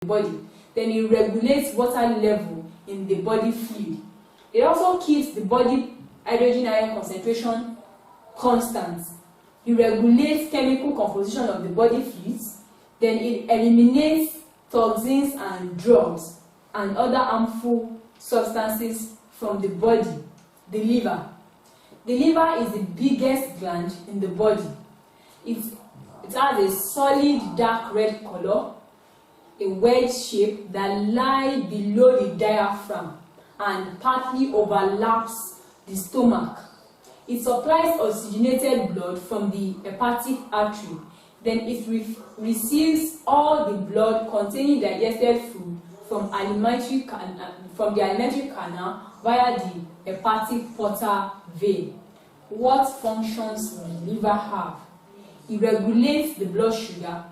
the body. Then it regulates water level in the body fluid. It also keeps the body hydrogen ion concentration constant. It regulates chemical composition of the body fluids. Then it eliminates toxins and drugs and other harmful substances from the body. The liver. The liver is the biggest gland in the body. It has a solid dark red color, a wedge shape that lies below the diaphragm and partly overlaps the stomach. It supplies oxygenated blood from the hepatic artery. Then it receives all the blood containing digested food from the alimentary canal via the hepatic portal vein. What functions does the liver have? It regulates the blood sugar.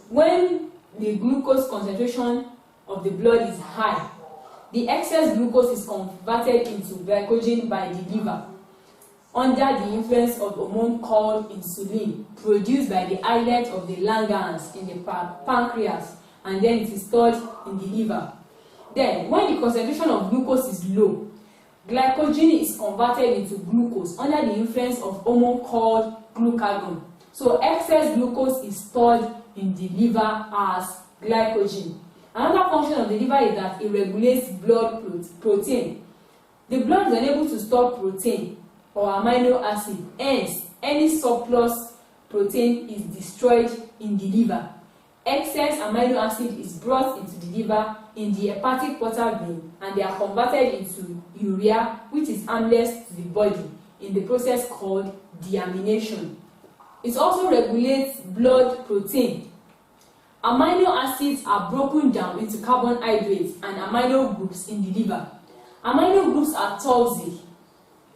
When the glucose concentration of the blood is high, the excess glucose is converted into glycogen by the liver under the influence of a hormone called insulin, produced by the islet of the Langerhans in the pancreas, and then it is stored in the liver. Then, when the concentration of glucose is low, glycogen is converted into glucose under the influence of hormone called glucagon. So excess glucose is stored in the liver as glycogen. Another function of the liver is that it regulates blood protein. The blood is unable to store protein or amino acid, hence any surplus protein is destroyed in the liver. Excess amino acid is brought into the liver in the hepatic portal vein, and they are converted into urea, which is harmless to the body, in the process called deamination. It also regulates blood protein. Amino acids are broken down into carbohydrates and amino groups in the liver. Amino groups are toxic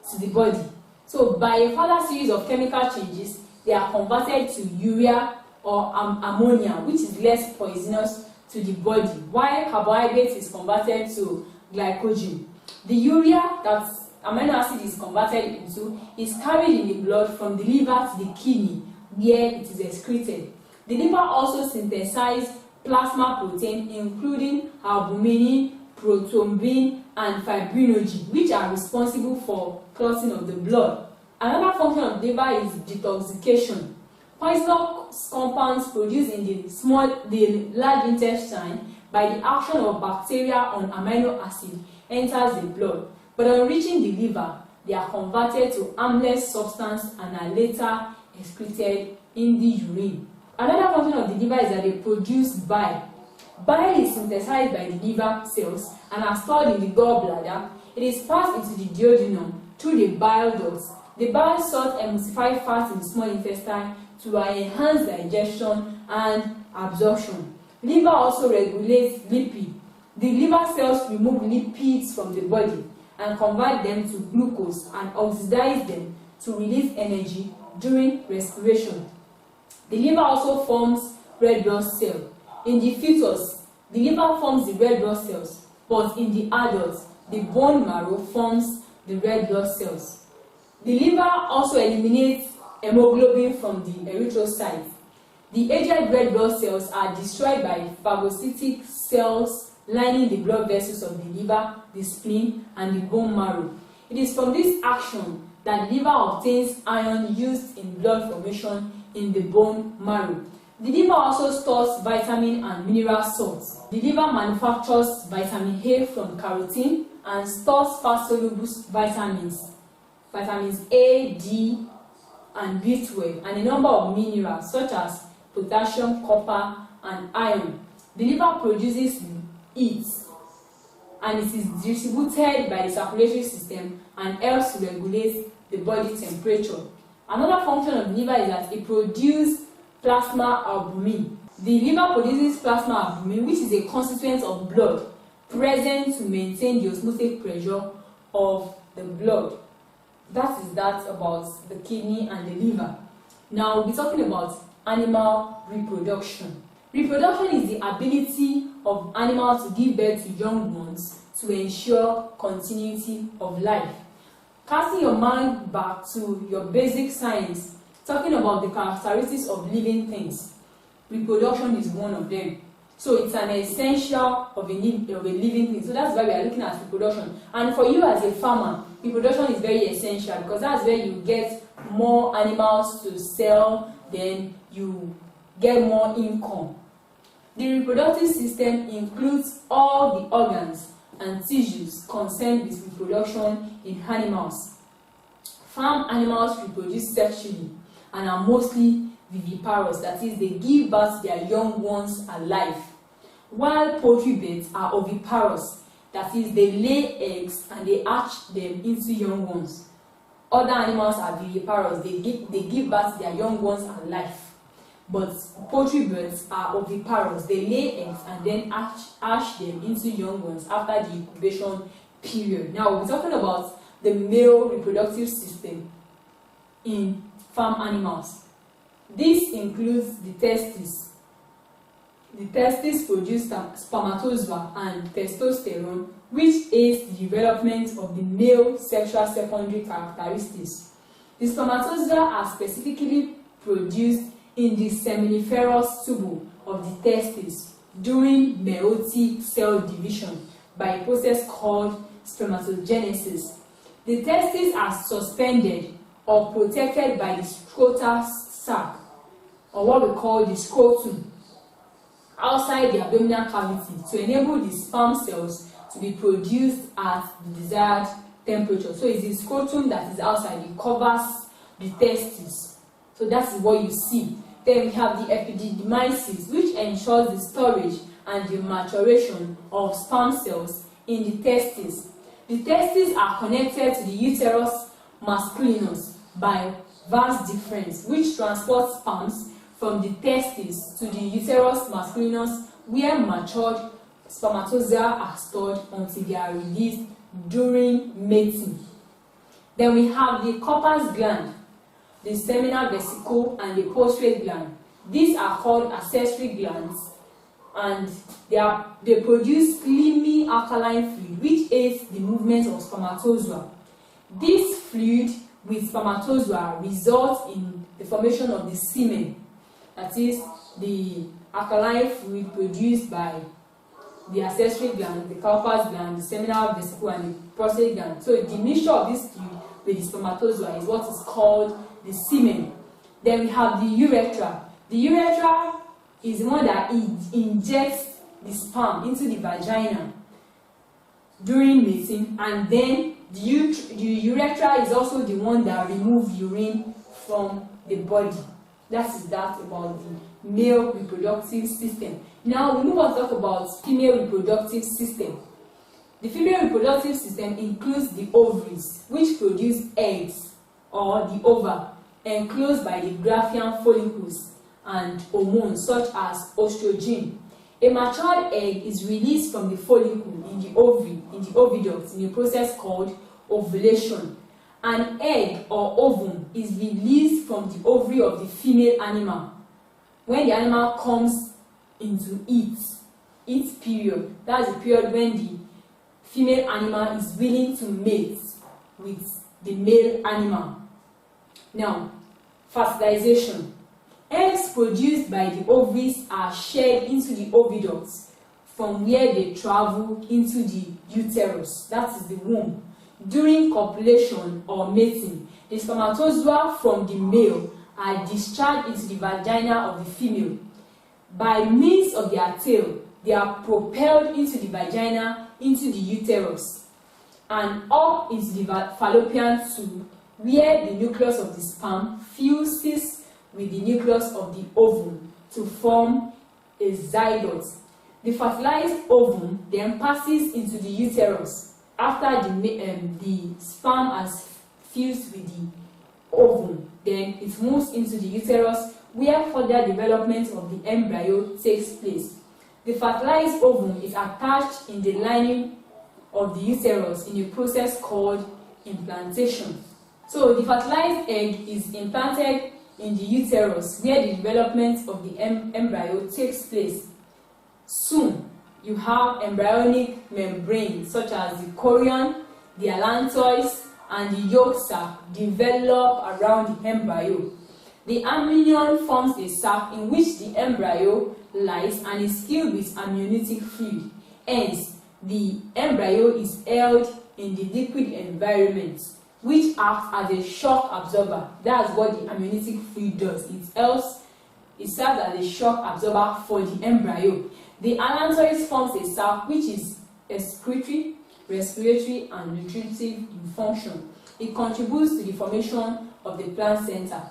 to the body. So by a further series of chemical changes, they are converted to urea or ammonia, which is less poisonous to the body, while carbohydrates is converted to glycogen. The urea that amino acid is converted into is carried in the blood from the liver to the kidney, where it is excreted. The liver also synthesizes plasma protein, including albumin, prothrombin, and fibrinogen, which are responsible for clotting of the blood. Another function of the liver is detoxification. Poisonous compounds produced in the large intestine by the action of bacteria on amino acid enters the blood, but on reaching the liver, they are converted to harmless substance and are later excreted in the urine. Another function of the liver is that they produce bile. Bile is synthesized by the liver cells and are stored in the gallbladder. It is passed into the duodenum through the bile ducts. The bile salts emulsify fat in the small intestine to enhance digestion and absorption. Liver also regulates lipid. The liver cells remove lipids from the body and convert them to glucose and oxidize them to release energy during respiration. The liver also forms red blood cells. In the fetus, the liver forms the red blood cells, but in the adults, the bone marrow forms the red blood cells. The liver also eliminates hemoglobin from the erythrocytes. The aged red blood cells are destroyed by phagocytic cells lining the blood vessels of the liver, the spleen, and the bone marrow. It is from this action that the liver obtains iron used in blood formation in the bone marrow. The liver also stores vitamin and mineral salts. The liver manufactures vitamin A from carotene and stores fat-soluble vitamins A, D, and B12, and a number of minerals such as potassium, copper, and iron. The liver produces heat, and it is distributed by the circulatory system and helps to regulate the body temperature. Another function of the liver is that it produces plasma albumin. The liver produces plasma albumin, which is a constituent of blood present to maintain the osmotic pressure of the blood. That is that about the kidney and the liver. Now we'll be talking about animal reproduction. Reproduction is the ability of animals to give birth to young ones to ensure continuity of life. Casting your mind back to your basic science, talking about the characteristics of living things, reproduction is one of them. So it's an essential of a living thing. So that's why we are looking at reproduction. And for you as a farmer, reproduction is very essential because that's where you get more animals to sell, then you get more income. The reproductive system includes all the organs and tissues concerned with reproduction in animals. Farm animals reproduce sexually and are mostly viviparous, that is, they give birth to their young ones alive, while poultry birds are oviparous, that is, they lay eggs and they hatch them into young ones. Other animals are viviparous, they give birth to their young ones alive. But poultry birds are oviparous, they lay eggs and then hatch them into young ones after the incubation period. Now we're talking about the male reproductive system in farm animals. This includes the testes. The testes produce spermatozoa and testosterone, which aids the development of the male sexual secondary characteristics. The spermatozoa are specifically produced in the seminiferous tubule of the testes during meiotic cell division by a process called spermatogenesis. The testes are suspended or protected by the scrotal sac, or what we call the scrotum, outside the abdominal cavity to enable the sperm cells to be produced at the desired temperature. So it's the scrotum that is outside, it covers the testes. So that's what you see. Then we have the epididymisis, which ensures the storage and the maturation of sperm cells in the testes. The testes are connected to the uterus masculinus by vas deferens, which transports sperms from the testes to the uterus masculinus, where matured spermatozoa are stored until they are released during mating. Then we have the corpus gland, the seminal vesicle, and the prostate gland. These are called accessory glands, and they produce slimy alkaline fluid which aids the movement of spermatozoa. This fluid with spermatozoa results in the formation of the semen, that is, the alkaline fluid produced by the accessory gland, the corpus gland, the seminal vesicle, and the prostate gland. So the mixture of this fluid with the spermatozoa is what is called the semen. Then we have the urethra. The urethra is the one that injects the sperm into the vagina during mating, and then the urethra is also the one that removes urine from the body. That is that about the male reproductive system. Now we move on to talk about female reproductive system. The female reproductive system includes the ovaries, which produce eggs, or the ova, enclosed by the Graafian follicles and hormones such as estrogen. A matured egg is released from the follicle in the ovary, in the oviduct, in a process called ovulation. An egg or ovum is released from the ovary of the female animal when the animal comes into its period. That's the period when the female animal is willing to mate with the male animal. Now, fertilization. Eggs produced by the ovaries are shed into the oviducts, from where they travel into the uterus, that is the womb. During copulation or mating, the spermatozoa from the male are discharged into the vagina of the female. By means of their tail, they are propelled into the vagina, into the uterus, and up into the fallopian tube, where the nucleus of the sperm fuses with the nucleus of the ovum to form a zygote. The fertilized ovum then passes into the uterus after the sperm has fused with the ovum. Then it moves into the uterus, where further development of the embryo takes place. The fertilized ovum is attached in the lining of the uterus in a process called implantation. So the fertilized egg is implanted in the uterus, where the development of the embryo takes place. Soon, you have embryonic membranes such as the chorion, the allantois, and the yolk sac develop around the embryo. The amnion forms a sac in which the embryo lies and is filled with amniotic fluid. Hence, the embryo is held in the liquid environment, which acts as a shock absorber. That's what the amniotic fluid does. It serves as a shock absorber for the embryo. The allantois forms a sac which is excretory, respiratory, and nutritive in function. It contributes to the formation of the placenta.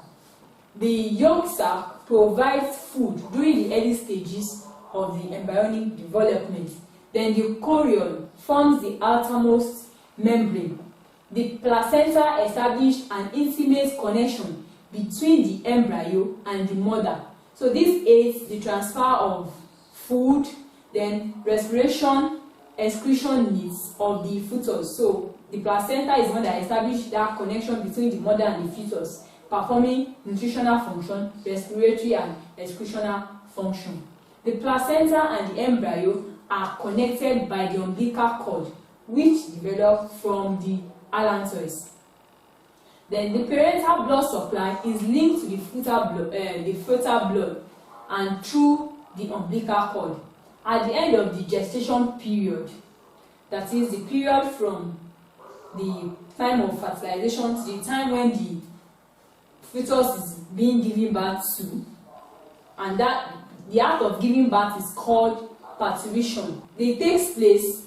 The yolk sac provides food during the early stages of the embryonic development. Then the chorion forms the outermost membrane. The placenta establishes an intimate connection between the embryo and the mother. So this aids the transfer of food, then respiration, excretion needs of the fetus. So the placenta is one that establishes that connection between the mother and the fetus, performing nutritional function, respiratory, and excretional function. The placenta and the embryo are connected by the umbilical cord, which develops from the allantois. Then the parental blood supply is linked to the fetal blood and through the umbilical cord. At the end of the gestation period, that is the period from the time of fertilization to the time when the fetus is being given birth to, and that the act of giving birth is called parturition. It takes place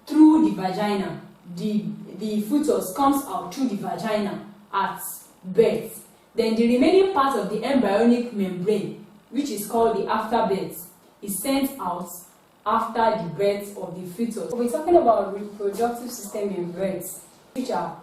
through the vagina. The fetus comes out through the vagina at birth. Then the remaining part of the embryonic membrane, which is called the afterbirth, is sent out after the birth of the fetus. We're talking about reproductive system in birth, which are